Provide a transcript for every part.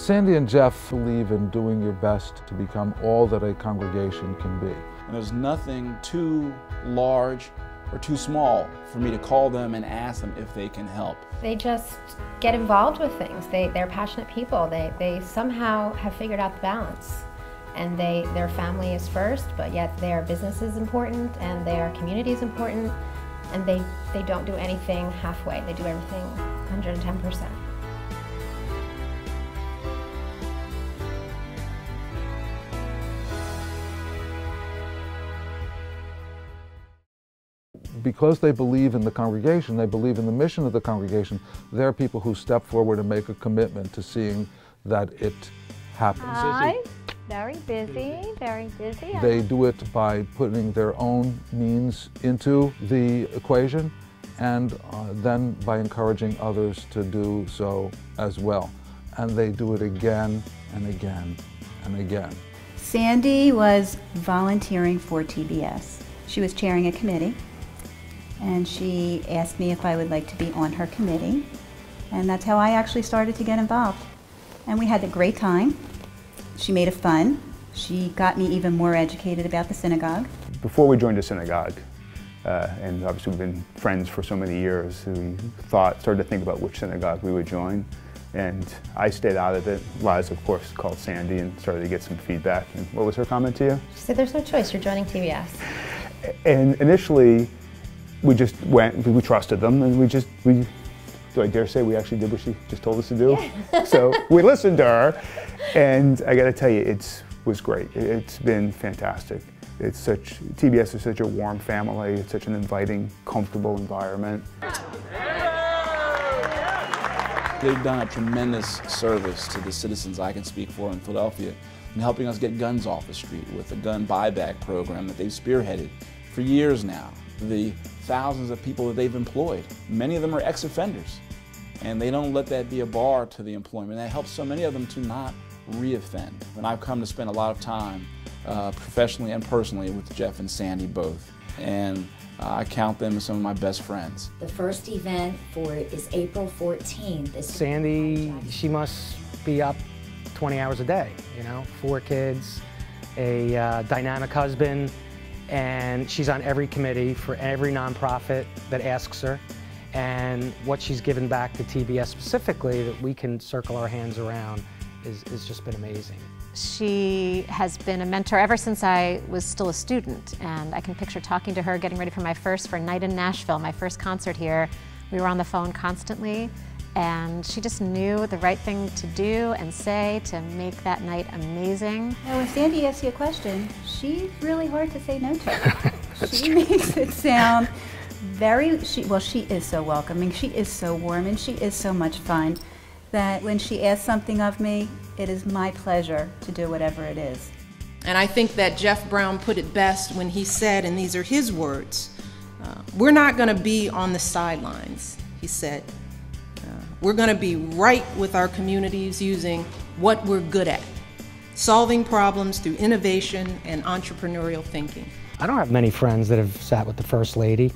Sandy and Jeff believe in doing your best to become all that a congregation can be. And there's nothing too large or too small for me to call them and ask them if they can help. They just get involved with things. They're passionate people. They somehow have figured out the balance. And their family is first, but yet their business is important and their community is important. And they don't do anything halfway. They do everything 110%. Because they believe in the congregation, they believe in the mission of the congregation, they're people who step forward and make a commitment to seeing that it happens. Hi, very busy, very busy. They do it by putting their own means into the equation and then by encouraging others to do so as well. And they do it again and again and again. Sandy was volunteering for TBS. She was chairing a committee, and she asked me if I would like to be on her committee, and that's how I actually started to get involved. And we had a great time. She made it fun. She got me even more educated about the synagogue. Before we joined the synagogue, and obviously we've been friends for so many years, we started to think about which synagogue we would join. And I stayed out of it. Liza, of course, called Sandy and started to get some feedback. And what was her comment to you? She said, "There's no choice, you're joining TBS." And initially, we just went, we trusted them, and do I dare say we actually did what she just told us to do? Yeah. So we listened to her, and I gotta tell you, it was great. It's been fantastic. TBS is such a warm family, it's such an inviting, comfortable environment. They've done a tremendous service to the citizens I can speak for in Philadelphia in helping us get guns off the street with a gun buyback program that they've spearheaded for years now. The thousands of people that they've employed, many of them are ex-offenders, and they don't let that be a bar to the employment. That helps so many of them to not re-offend. And I've come to spend a lot of time professionally and personally with Jeff and Sandy both, and I count them as some of my best friends. The first event for it is April 14th. Sandy, she must be up 20 hours a day, 4 kids, a dynamic husband, and she's on every committee for every nonprofit that asks her. And what she's given back to TBS specifically that we can circle our hands around is just been amazing. She has been a mentor ever since I was still a student, and I can picture talking to her, getting ready for a night in Nashville, my first concert here. We were on the phone constantly, and she just knew the right thing to do and say to make that night amazing. Now, when Sandy asks you a question, she's really hard to say no to. She makes it sound she is so welcoming, she is so warm, and she is so much fun that when she asks something of me, it is my pleasure to do whatever it is. And I think that Jeff Brown put it best when he said, and these are his words, we're not going to be on the sidelines, he said. We're going to be right with our communities using what we're good at, solving problems through innovation and entrepreneurial thinking. I don't have many friends that have sat with the First Lady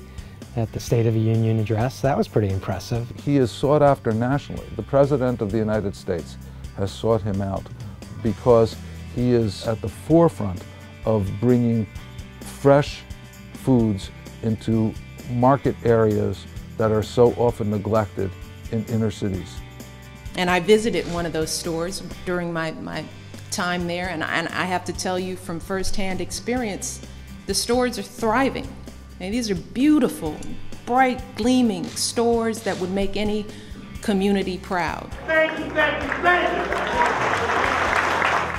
at the State of the Union address. That was pretty impressive. He is sought after nationally. The President of the United States has sought him out because he is at the forefront of bringing fresh foods into market areas that are so often neglected in inner cities. And I visited one of those stores during my time there, and I have to tell you from firsthand experience, the stores are thriving. And these are beautiful, bright, gleaming stores that would make any community proud. Thank you, thank you, thank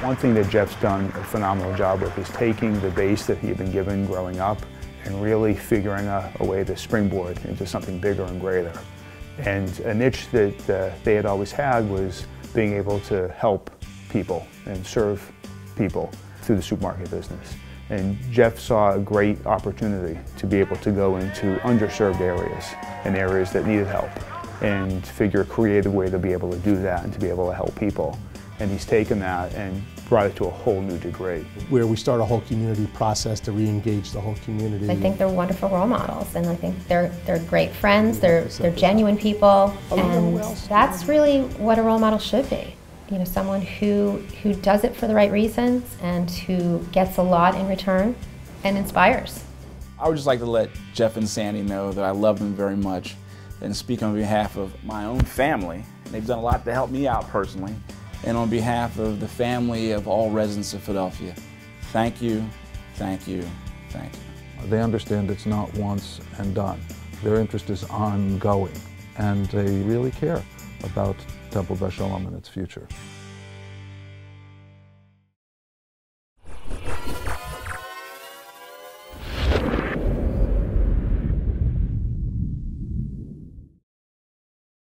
you. One thing that Jeff's done a phenomenal job with is taking the base that he had been given growing up and really figuring a way to springboard into something bigger and greater. And a niche that they had always had was being able to help people and serve people through the supermarket business. And Jeff saw a great opportunity to be able to go into underserved areas and areas that needed help and figure a creative way to be able to do that and to be able to help people. And he's taken that and brought it to a whole new degree. Where we start a whole community process to re-engage the whole community. I think they're wonderful role models, and I think they're great friends, they're genuine people, and that's really what a role model should be. you know, someone who does it for the right reasons and who gets a lot in return and inspires. I would just like to let Jeff and Sandy know that I love them very much and speak on behalf of my own family. They've done a lot to help me out personally, and on behalf of the family of all residents of Philadelphia. Thank you, thank you, thank you. They understand it's not once and done. Their interest is ongoing, and they really care about Temple Beth Sholom and its future.